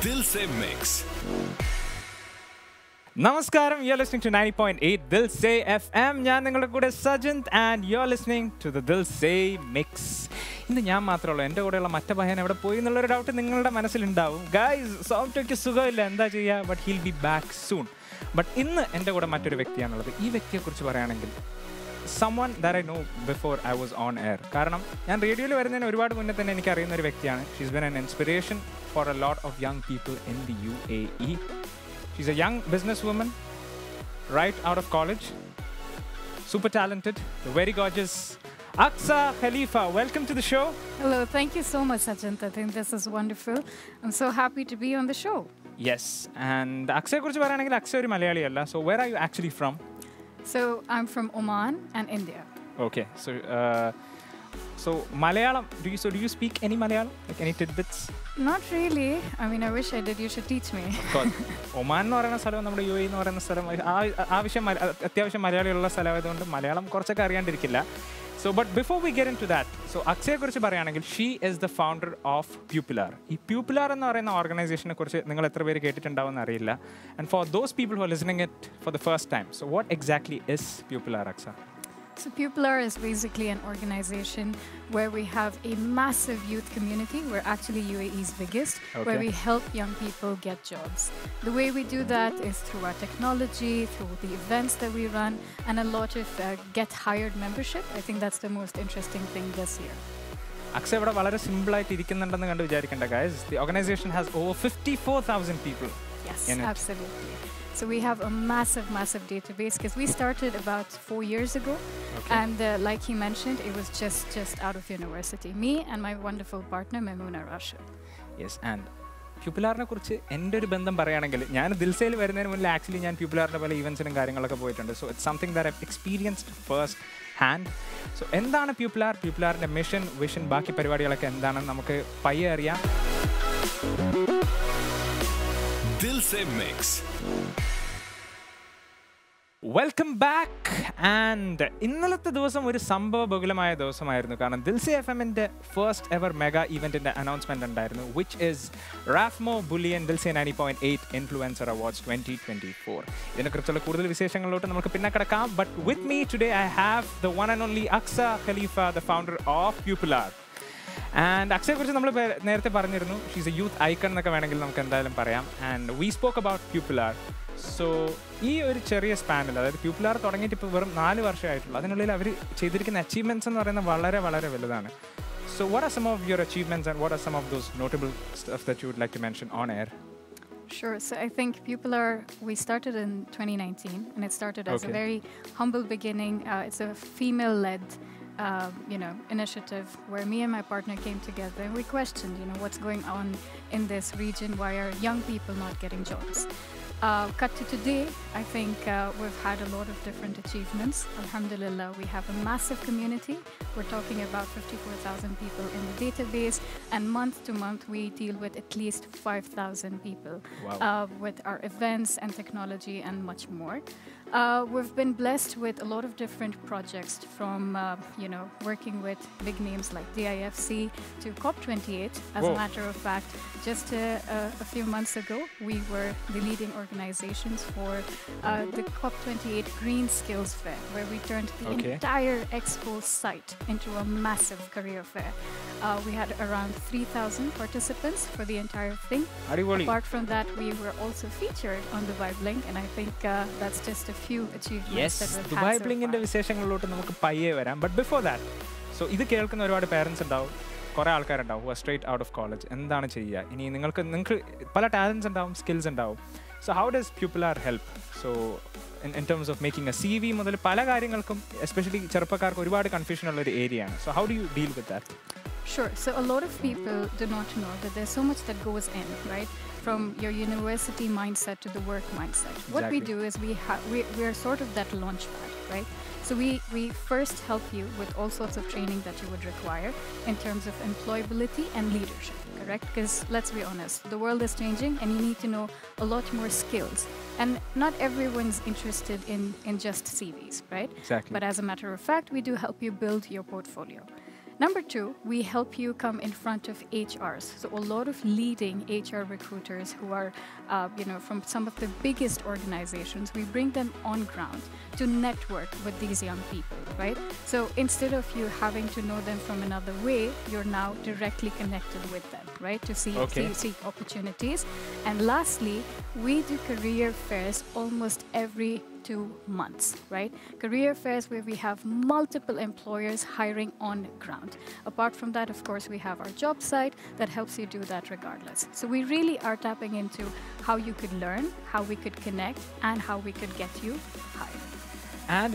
Dilse Mix. Namaskaram, you're listening to 90.8 Dilse FM. I'm Sajant and you're listening to the Dilse Mix. In the Yam Matrola, and over Matabahan, ever putting the letter out in the Manasil. Guys, sound took Suga, but he'll be back soon. But in the end of Maturvectian, someone that I know before I was on air. Karanam, and radio she's been an inspiration for a lot of young people in the UAE. She's a young businesswoman, right out of college, super talented, very gorgeous. Aqsa Khalifa, welcome to the show. Hello, thank you so much, Sajant. I think this is wonderful. I'm so happy to be on the show. Yes, and Aqsa is Malayali, so where are you actually from? So I'm from Oman and India. Okay, so Malayalam, do you speak any Malayalam? Like any tidbits? Not really. I mean, I wish I did. You should teach me. Of course. Oman no arana salam, nammade UAE no arana salam. Atyavasham Malayali ulla salavayadondu Malayalam korchakku ariyandirikilla. So, but before we get into that, so Aqsaye kurichu parayanengil, she is the founder of Pupilar. This Pupilar ennu parayna organization ne kurichu ningal etra peru kettittundaavum ariyilla. And for those people who are listening it for the first time, so what exactly is Pupilar, Aqsa? So Pupilar is basically an organization where we have a massive youth community. We're actually UAE's biggest, where we help young people get jobs. The way we do that is through our technology, through the events that we run, and a lot of get hired membership. I think that's the most interesting thing this year. Aqsa is very simple. Guys, the organization has over 54,000 people. Yes, absolutely. So we have a massive database because we started about 4 years ago. And like he mentioned, it was just out of university. Me and my wonderful partner, Maimuna Rasha. Yes, and Pupilar ne kurichu ende oru bandham parayanengil njan Dilseyil varunnathinu munnil actually njan Pupilar inde pala events inum karyangalokke poyittunde. So it's something that I've experienced first hand. So endana Pupilar inde mission, vision, baaki parivadikalokke endana namukku paye ariyam. Dilse Mix. Welcome back, and ഇന്നലത്തെ ദിവസം ഒരു സംഭവബഹുലമായ ദിവസമായിരുന്നു കാരണം ദിൽസെ എഫ്എമ്മിന്റെ first ever mega ഇവന്റിന്റെ announcement ഉണ്ടായിരുന്നു which is റാഫ്മോ ബുലിയൻ ദിൽസെ 90.8 ഇൻഫ്ലുവൻസർ അവാർഡ്സ് 2024. ഇതിനെക്കുറിച്ചുള്ള കൂടുതൽ വിശേഷങ്ങളിലോട്ട് നമുക്ക് പിന്നെ കിടക്കാം. But with me today I have the one and only Aqsa Khalifa, the founder of Pupilar. And Aqsaye kurichu nammal നേരത്തെ പറഞ്ഞിരുന്നു, she's a youth icon എന്നൊക്കെ വേണമെങ്കിൽ നമുക്ക് എന്തായാലും പറയാം. And we spoke about Pupilar. So ഈ ഒരു ചെറിയ സ്പാനിൽ, അതായത് Pupilar തുടങ്ങിയിട്ട് ഇപ്പോൾ വെറും 4 വർഷമായിട്ടുള്ളൂ, അതിനുള്ളിൽ അവർ ചെയ്തിരിക്കുന്ന അച്ചീവ്മെന്റ്സ് എന്ന് പറയുന്നത് വളരെ വളരെ വലുതാണ്. So what are some of your achievements and what are some of those notable stuff that you would like to mention on air? Sure. So I think Pupilar, we started in 2019 and it started as a very humble beginning. It's a female-led initiative where me and my partner came together and we questioned, what's going on in this region? Why are young people not getting jobs? Cut to today, I think we've had a lot of different achievements. Alhamdulillah, we have a massive community. We're talking about 54,000 people in the database, and month to month we deal with at least 5,000 people with our events and technology and much more. We've been blessed with a lot of different projects from, working with big names like DIFC to COP28. As a matter of fact, just a few months ago, we were the leading organizations for the COP28 Green Skills Fair, where we turned the entire expo site into a massive career fair. We had around 3,000 participants for the entire thing. Apart from that, we were also featured on Dubai Bling, and I think that's just a few achievements that we've Dubai had so Bling inde വിശേഷങ്ങളിലോട്ട് നമുക്ക് പയ്യെ വരാം. But before that, so ഇത് കേൾക്കുന്ന ഒരുപാട് parents ഉണ്ടാവും, കുറേ ആൾക്കാരുണ്ടാവും who are straight out of college. എന്താണ് ചെയ്യുക? ഇനി നിങ്ങൾക്ക് പല ടാലൻസ് ഉണ്ടാവും, സ്കിൽസ് ഉണ്ടാവും. So how does Pupilar help? So in terms of making a CV മുതൽ പല കാര്യങ്ങൾക്കും especially ചെറുപ്പക്കാർക്ക് ഒരുപാട് കൺഫ്യൂഷൻ ഉള്ള ഒരു ഏരിയയാണ്. So how do you deal with that? Sure. So a lot of people do not know that there's so much that goes in, right? From your university mindset to the work mindset. What we do is we are sort of that launch pad, right? So we first help you with all sorts of training that you would require in terms of employability and leadership, correct? Because let's be honest, the world is changing and you need to know a lot more skills. And not everyone's interested in just CVs, right? Exactly. But as a matter of fact, we do help you build your portfolio. Number two, we help you come in front of HRs. So a lot of leading HR recruiters who are, from some of the biggest organizations, we bring them on ground to network with these young people, right? So instead of you having to know them from another way, you're now directly connected with them, right? To see opportunities. And lastly, we do career fairs almost every 2 months, right? Career fairs where we have multiple employers hiring on ground. Apart from that, of course, we have our job site that helps you do that regardless. So we really are tapping into how you could learn, how we could connect, and how we could get you hired. And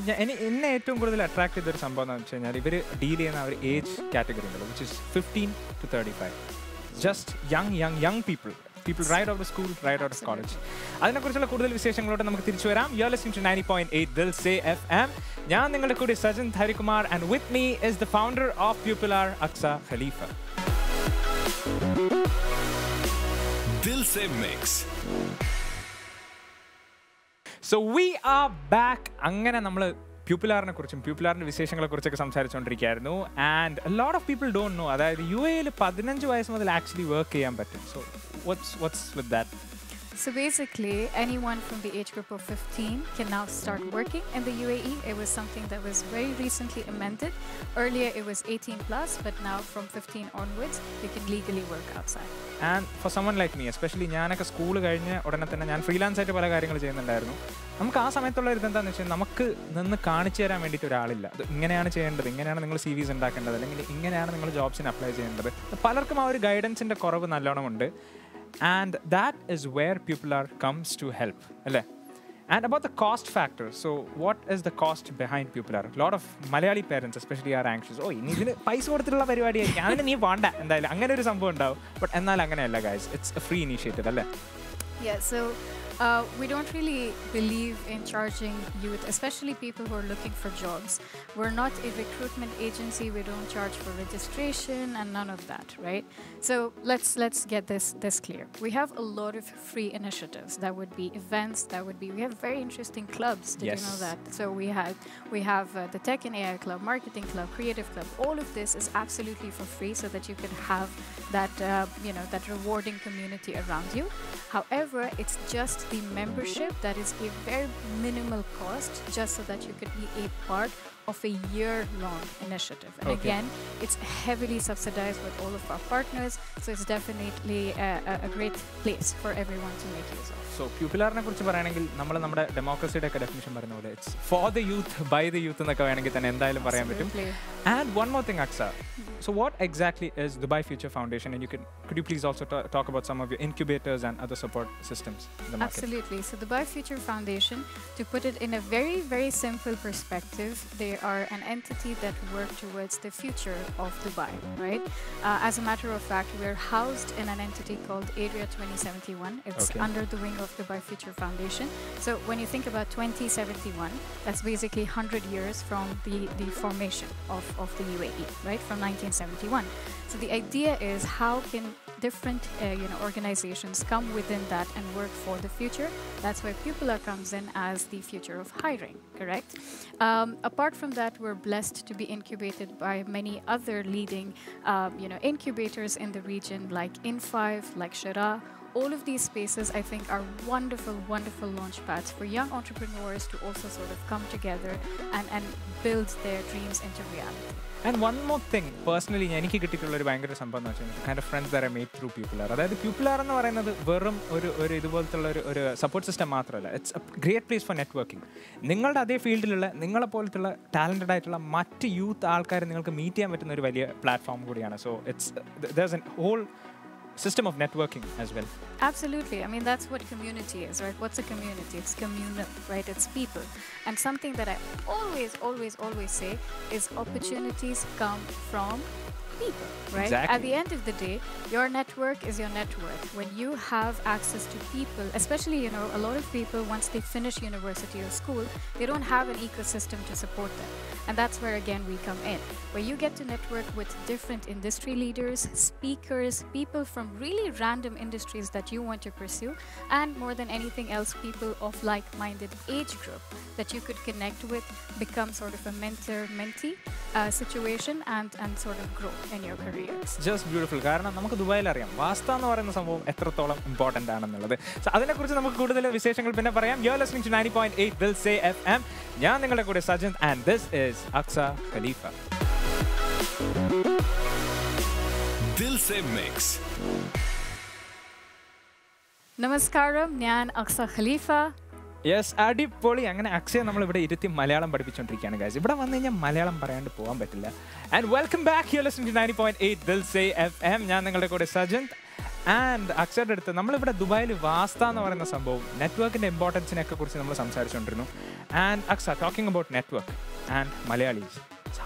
എന്നെ ഏറ്റവും കൂടുതൽ attract ചെയ്തൊരു സംഭവം എന്ന് വെച്ച് കഴിഞ്ഞാൽ ഇവർ deal ചെയ്യുന്ന ഒരു ഏജ് കാറ്റഗറി ഉണ്ടല്ലോ, which is 15 to 35. Just young people right out of school, right out of college. അതിനെക്കുറിച്ചുള്ള കൂടുതൽ വിശേഷങ്ങളോടെ നമുക്ക് തിരിച്ചു വരാം. You're listening to 90.8 Dilse FM. ഞാൻ നിങ്ങളുടെ കൂടെ Sajan Harikumar, and with me is the founder of Pupilar, Aqsa Khalifa. Dilse Mix. So we are back. അങ്ങനെ നമ്മൾ പ്യൂപ്പിലാറിനെ കുറിച്ചും പ്യൂപ്പിലാറിൻ്റെ വിശേഷങ്ങളെ കുറിച്ചൊക്കെ സംസാരിച്ചുകൊണ്ടിരിക്കുകയായിരുന്നു. And a lot of people don't know, അതായത് UAE 15 വയസ്സ് മുതൽ ആക്ച്വലി വർക്ക് ചെയ്യാൻ പറ്റും. So what's with that? So basically, anyone from the age group of 15 can now start working in the UAE. It was something that was very recently amended. Earlier, it was 18 plus, but now from 15 onwards, you can legally work outside. And for someone like me, especially ഞാനൊക്കെ school കഴിഞ്ഞ ഉടനെ തന്നെ ഞാൻ freelance ആയിട്ട് പല കാര്യങ്ങൾ ചെയ്യുന്നുണ്ടായിരുന്നു. നമുക്ക് ആ സമയത്തുള്ള ഒരു എന്താണെന്ന് വെച്ചാൽ നമുക്ക് നിന്ന് കാണിച്ചു തരാൻ വേണ്ടിയിട്ട് ഒരാളില്ല. അത് ഇങ്ങനെയാണ് ചെയ്യേണ്ടത്, ഇങ്ങനെയാണ് നിങ്ങൾ CVs ഉണ്ടാക്കേണ്ടത്, അല്ലെങ്കിൽ ഇങ്ങനെയാണ് നിങ്ങൾ ജോബ്സിന് അപ്ലൈ ചെയ്യേണ്ടത്. പലർക്കും ആ ഒരു ഗൈഡൻസിൻ്റെ കുറവ് നല്ലോണമുണ്ട്. And that is where Pupilar comes to help. And about the cost factor, so what is the cost behind Pupilar? A lot of Malayali parents especially are anxious. Oh, you need paisa koduthulla parivadi aayikku adine nee vaanda endayil angane oru sambhavam undavum, but ennal anganeyalla guys, it's a free initiative alle. Yeah, so we don't really believe in charging youth, especially people who are looking for jobs. We're not a recruitment agency. We don't charge for registration and none of that, right? So let's get this clear. We have a lot of free initiatives. That would be events. We have very interesting clubs. Did you know that? So we have the Tech and AI Club, Marketing Club, Creative Club. All of this is absolutely for free, so that you can have that that rewarding community around you. However, it's just the membership that is a very minimal cost, just so that you could be a part of a year-long initiative. And again, it's heavily subsidized with all of our partners, so it's definitely a great place for everyone to make use of. So പ്യൂപ്പിലാറിനെ കുറിച്ച് പറയുകയാണെങ്കിൽ നമ്മൾ നമ്മുടെ ഡെമോക്രസിയുടെ ഒക്കെ definition പറയുന്ന പോലെ it's for the youth by the youth എന്നൊക്കെ വേണമെങ്കിൽ തന്നെ എന്തായാലും പറയാൻ പറ്റും. And one more thing Aqsa, so what exactly is Dubai Future Foundation, and could you please also talk about some of your incubators and other support systems in the market? Absolutely. So Dubai Future Foundation, to put it in a very, very simple perspective, they are an entity that work towards the future of Dubai, right? As a matter of fact, we're housed in an entity called Area 2071. It's under the wing of Dubai Future Foundation. So when you think about 2071, that's basically 100 years from the formation of the UAE, right? From 1971. So the idea is, how can different organizations come within that and work for the future? That's why Pupilar comes in as the future of hiring, correct? Apart from that, we're blessed to be incubated by many other leading incubators in the region, like In5, like Shara. All of these spaces, I think, are wonderful, wonderful launch pads for young entrepreneurs to also sort of come together and build their dreams into reality. And one more thing, personally, എനിക്ക് കിട്ടിയിട്ടുള്ള ഒരു ഭയങ്കര സംഭവം എന്ന് വെച്ചാൽ kind of friends that I made through Pupilar. അതായത് Pupilar എന്ന് പറയുന്നത് വെറും ഒരു ഇതുപോലത്തുള്ള ഒരു സപ്പോർട്ട് സിസ്റ്റം മാത്രമല്ല, it's A great place for networking. നിങ്ങളുടെ അതേ ഫീൽഡിലുള്ള നിങ്ങളെ പോലത്തുള്ള ടാലൻറ്റഡ് ആയിട്ടുള്ള മറ്റ് യൂത്ത് ആൾക്കാരെ നിങ്ങൾക്ക് മീറ്റ് ചെയ്യാൻ പറ്റുന്ന ഒരു വലിയ പ്ലാറ്റ്ഫോം കൂടിയാണ്. So there's a whole system of networking as well. Absolutely. I mean, that's what community is, right? What's a community? It's communal, right? It's people. And something that I always say is opportunities come from people, right? Exactly. At the end of the day, your network is your net worth. When you have access to people, especially, you know, a lot of people, once they finish university or school, they don't have an ecosystem to support them. And that's where, again, we come in, where you get to network with different industry leaders, speakers, people from really random industries that you want to pursue, and more than anything else, people of like-minded age group that you could connect with, become sort of a mentor-mentee situation, and sort of grow in your careers. Just beautiful. കാരണം നമുക്ക് ദുബായിൽ അറിയാം വാസ്ത എന്ന് പറയുന്ന സംഭവം എത്രത്തോളം important ആണെന്നുള്ളത്. So അതിനെക്കുറിച്ച് നമുക്ക് കൂടുതൽ വിശേഷങ്ങൾ പിന്നെ പറയാം. You're listening to 90.8 Dilse FM. ഞാൻ നിങ്ങളുടെ കൂടെ സജന്ത്, and this is Aqsa Khalifa. Dilse Mix. നമസ്കാരം, ഞാൻ അക്സ ഖലീഫ. യെസ്, അടിപൊളി. അങ്ങനെ അക്ഷയ നമ്മൾ ഇവിടെ ഇരുത്തി മലയാളം പഠിപ്പിച്ചുകൊണ്ടിരിക്കുകയാണ് ഗൈസ്. ഇവിടെ വന്നു കഴിഞ്ഞാൽ മലയാളം പറയാണ്ട് പോകാൻ പറ്റില്ല. And welcome back. You listening to 90.8 Dilse FM. ഞാൻ നിങ്ങളുടെ കൂടെ സജന്ത്. ആൻഡ് അക്ഷയുടെ അടുത്ത് നമ്മളിവിടെ ദുബായിൽ വാസ്ത എന്ന് പറയുന്ന സംഭവം നെറ്റ്വർക്കിൻ്റെ ഇമ്പോർട്ടൻസിനെയൊക്കെ കുറിച്ച് നമ്മൾ സംസാരിച്ചുകൊണ്ടിരുന്നു. And Aqsa, talking about network and Malayalis,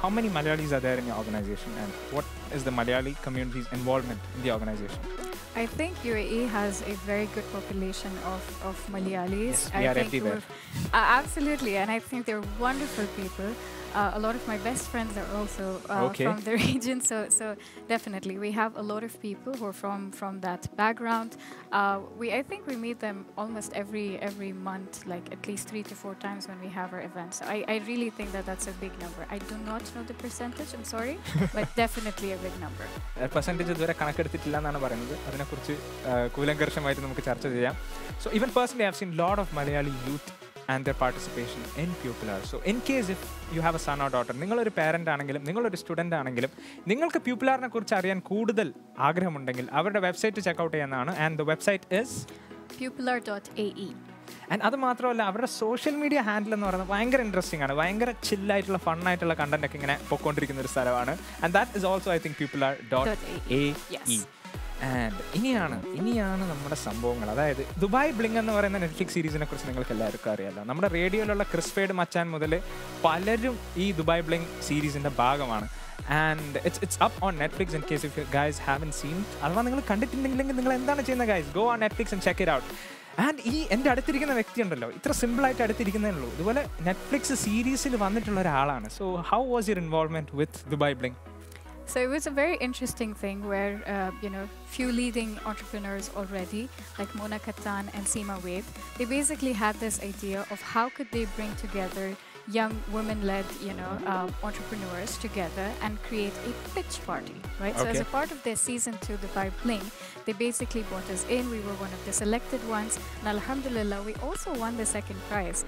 how many Malayalis are there in your organization, and what is the Malayali community's involvement in the organization? I think UAE has a very good population of Malayalis. Yes, we are everywhere. Absolutely, and I think they're wonderful people. A lot of my best friends are also from the region, so definitely we have a lot of people who are from that background. I think we meet them almost every month, like at least 3 to 4 times when we have our events. So I really think that's a big number. I do not know the percentage, I'm sorry, but definitely a big number. Percentage ഇതുവരെ കണക്കെടുത്തിട്ടില്ല എന്നാണ് പറയുന്നത്. അതിനെക്കുറിച്ച് കൂലങ്കർഷമായിട്ട് നമുക്ക് ചർച്ച ചെയ്യാം. So even personally, I've seen a lot of Malayali youth and their participation in Pupilar. So in case if you have a son or daughter, നിങ്ങളൊരു parent ആണെങ്കിലും നിങ്ങളൊരു സ്റ്റുഡൻ്റ് ആണെങ്കിലും നിങ്ങൾക്ക് പ്യൂപ്പിലാറിനെ കുറിച്ച് അറിയാൻ കൂടുതൽ ആഗ്രഹമുണ്ടെങ്കിൽ അവരുടെ വെബ്സൈറ്റ് ചെക്കൗട്ട് ചെയ്യാവുന്നതാണ്. And the website is pupilar.ae. And അത് മാത്രമല്ല, അവരുടെ സോഷ്യൽ മീഡിയ ഹാൻഡിൽ എന്ന് പറയുന്നത് ഭയങ്കര ഇൻട്രസ്റ്റിംഗ് ആണ്. ഭയങ്കര ചില്ലായിട്ടുള്ള ഫണ്ണായിട്ടുള്ള കണ്ടന്റ് ഒക്കെ ഇങ്ങനെ പൊയ്ക്കൊണ്ടിരിക്കുന്ന ഒരു സ്ഥലമാണ്. And that is also I think pupilar.ae. And ഇനിയാണ് നമ്മുടെ സംഭവങ്ങൾ. അതായത് ദുബായ് ബ്ലിങ് എന്ന് പറയുന്ന നെറ്റ്ഫ്ലിക്സ് സീരീസിനെ കുറിച്ച് നിങ്ങൾക്ക് എല്ലാവർക്കും അറിയാമല്ലോ. നമ്മുടെ റേഡിയോയിലുള്ള ക്രിസ്ഫേഡ് മച്ചാൻ മുതൽ പലരും ഈ ദുബായ് ബ്ലിങ് സീരീസിൻ്റെ ഭാഗമാണ്. And it's up on Netflix in case if you guys haven't seen. അഥവാ നിങ്ങൾ കണ്ടിട്ടുണ്ടെങ്കിൽ നിങ്ങൾ എന്താണ് ചെയ്യുന്നത് guys? Go on Netflix and check it out. And എൻ്റെ അടുത്തിരിക്കുന്ന വ്യക്തി ഉണ്ടല്ലോ, ഇത്ര സിമ്പിളായിട്ട് അടുത്തിരിക്കുന്നേ ഉള്ളൂ. ഇതുപോലെ നെറ്റ്ഫ്ലിക്സ് സീരീസിൽ വന്നിട്ടുള്ള ഒരാളാണ്. So how was your involvement with Dubai bling? So it was a very interesting thing where, few leading entrepreneurs already, like Mona Katan and Seema Wade, they basically had this idea of how could they bring together young women-led, entrepreneurs together and create a pitch party, right? Okay. So as a part of their season 2, the Dubai Bling, they basically brought us in. We were one of the selected ones, and alhamdulillah, we also won the second prize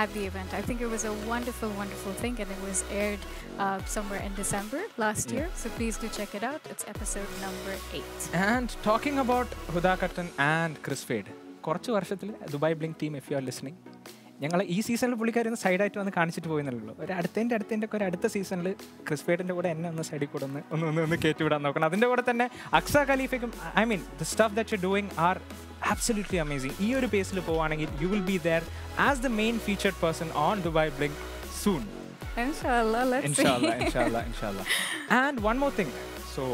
at the event. I think it was a wonderful, wonderful thing, and it was aired somewhere in December last year. So please do check it out. It's episode number 8. And talking about Huda Katan and Chris Fade, കുറച്ച് വർഷത്തിൽ Dubai bling team, if you are listening, ഞങ്ങൾ ഈ സീസണിൽ പുള്ളിക്കാരൊന്ന് സൈഡായിട്ട് വന്ന് കാണിച്ചിട്ട് പോയെന്നുള്ളൂ. ഒരു അടുത്തതിൻ്റെ ഒക്കെ ഒരു അടുത്ത സീസണിൽ ക്രിസ്പേഡിൻ്റെ കൂടെ എന്നെ ഒന്ന് സൈഡിൽ കൂടെ ഒന്ന് കയറ്റി വിടാൻ നോക്കണം. അതിൻ്റെ കൂടെ തന്നെ അക്സ ഖലീഫയ്ക്കും, I mean the stuff that you doing are absolutely amazing. ഈ ഒരു പേസിൽ പോവുകയാണെങ്കിൽ you will be there as the main featured person on Dubai Bling soon. Inshallah, let's see. Inshallah. And one more thing. So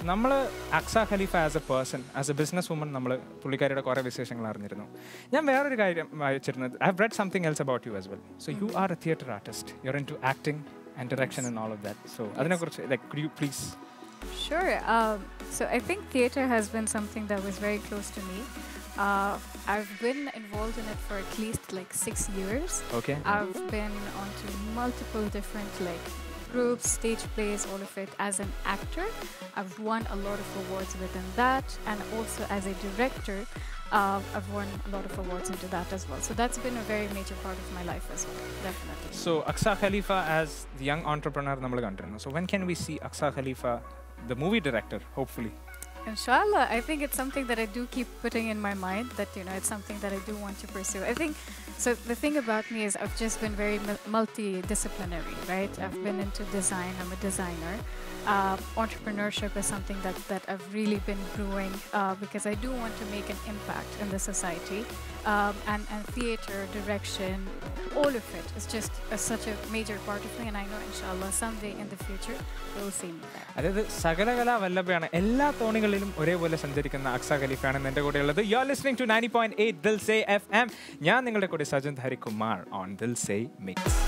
നമ്മൾ Aqsa Khalifa as a person, as a business woman, നമ്മൾ പുള്ളിക്കാരിയുടെ കുറേ വിശേഷങ്ങൾ അറിഞ്ഞിരുന്നു. ഞാൻ വേറൊരു കാര്യം വായിച്ചിരുന്നത്, I have read something else about you as well. So you are a theatre artist, you are into acting and direction and all of that. So അതിനെക്കുറിച്ച് could you please? Sure. So I think theatre has been something that was very close to me. I've been involved in it for at least 6 years. Okay. I've been onto multiple different groups, stage plays, all of it as an actor. I've won a lot of awards within that, and also as a director, I've won a lot of awards into that as well. So that's been a very major part of my life as well, definitely. So Aqsa Khalifa as the young entrepreneur nammal kandirunnu. So when can we see Aqsa Khalifa, the movie director, hopefully? Inshallah. I think it's something that I do keep putting in my mind, that it's something that I do want to pursue. I think so. The thing about me is I've just been very multidisciplinary, right? I've been into design. I'm a designer. entrepreneurship is something that I've really been brewing because I do want to make an impact in the society. And theater, direction, all of it is just such a major part of me, and I know inshallah someday in the future you'll see me there. അതായത് സകലകലാ വല്ലഭയാണ്, എല്ലാ തോണികളിലും ഒരേപോലെ സഞ്ചരിക്കുന്ന അക്സ ഖലീഫയാണ് എൻ്റെ കൂടെ ഉള്ളത്. You are listening to 90.8 Dil Se FM. ഞാൻ നിങ്ങളുടെ കൂടെ Sajan Harikumar on Dilse mix.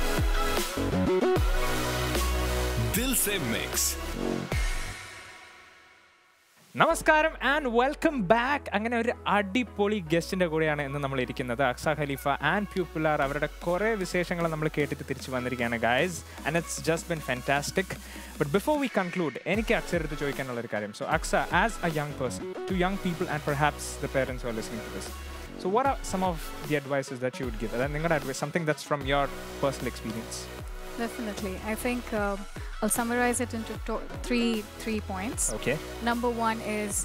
Dilse mix. നമസ്കാരം ആൻഡ് വെൽക്കം ബാക്ക്. അങ്ങനെ ഒരു അടിപൊളി ഗസ്റ്റിൻ്റെ കൂടെയാണ് ഇന്ന് നമ്മൾ ഇരിക്കുന്നത്. അക്സ ഖലീഫ ആൻഡ് പ്യൂപ്പിലാർ അവരുടെ കുറേ വിശേഷങ്ങൾ നമ്മൾ കേട്ടിട്ട് തിരിച്ചു വന്നിരിക്കുകയാണ് guys, and it's just been fantastic. But before we conclude, എനിക്ക് അക്സരടുത്ത് ചോദിക്കാനുള്ളൊരു കാര്യം. So Aqsa, as a young person, to young people and perhaps the parents are listening to this, so what are some of the advices that you would give? And ningoda advice, something that's from your personal experience. Definitely. I think I'll summarize it into three points. Okay. Number one is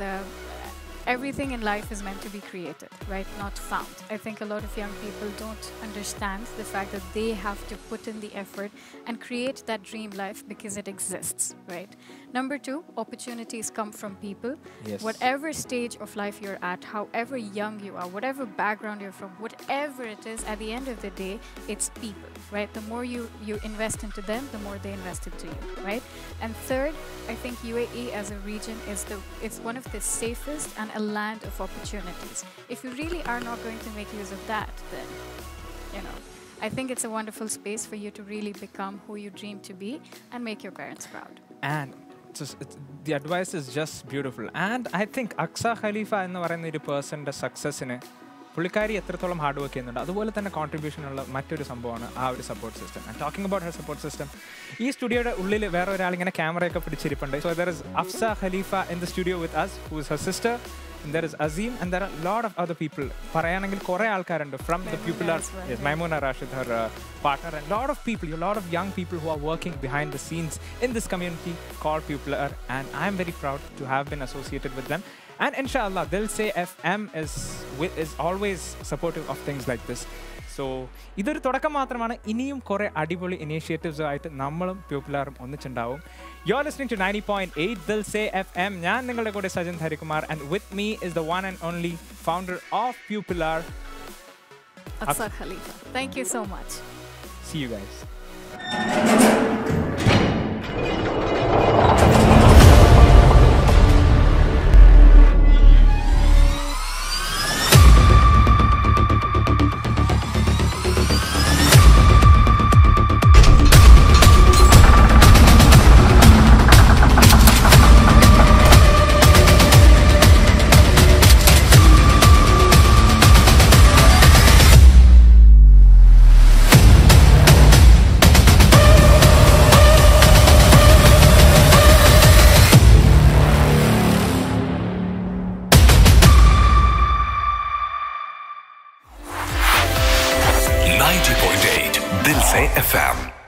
everything in life is meant to be created, right? Not found. I think a lot of young people don't understand the fact that they have to put in the effort and create that dream life because it exists, right? Number two, opportunities come from people. Yes. Whatever stage of life you're at, however young you are, whatever background you're from, whatever it is, at the end of the day, it's people, right? The more you invest into them, the more they invest into you, right? And third, I think UAE as a region it's one of the safest and a land of opportunities. If you really are not going to make use of that, then, I think it's a wonderful space for you to really become who you dream to be and make your parents proud. And the advice is just beautiful. And I think Aqsa Khalifa എന്ന് പറയുന്ന ഒരു പേഴ്സൻ്റെ സക്സസ്സിന് പുള്ളിക്കാരി എത്രത്തോളം hard work ചെയ്യുന്നുണ്ട്, അതുപോലെ തന്നെ contribution ഉള്ള മറ്റൊരു സംഭവമാണ് ആ ഒരു support system. And talking about her support system, ഈ സ്റ്റുഡിയോയുടെ ഉള്ളിൽ വേറെ ഒരാളിങ്ങനെ ക്യാമറയൊക്കെ പിടിച്ചിരിപ്പുണ്ട്. So there is Afsa Khalifa in the studio with us, who is her sister, and there is Azim, and there are a lot of other people. പറയാണെങ്കിൽ കുറേ ആൾക്കാരുണ്ട് from the pupilar. Yes, Maimuna Rashid, her partner, and a lot of young people who are working behind the scenes in this community called Pupilar, and I am very proud to have been associated with them. And inshallah, Dilse FM is always supportive of things like this. So ഇതൊരു തുടക്കം മാത്രമാണ്. ഇനിയും കുറേ അടിപൊളി initiatives ആയിട്ട് നമ്മളും പ്യൂപ്പിലാറും ഒന്നിച്ചുണ്ടാവും. You are listening to 90.8 Dil Se FM. ഞാൻ നിങ്ങളുടെ കൂടെ Sajan Harikumar, and with me is the one and only founder of പ്യൂപ്പിലാർ, Aqsa Khalifa. Thank you so much. See you guys. Dilse FM.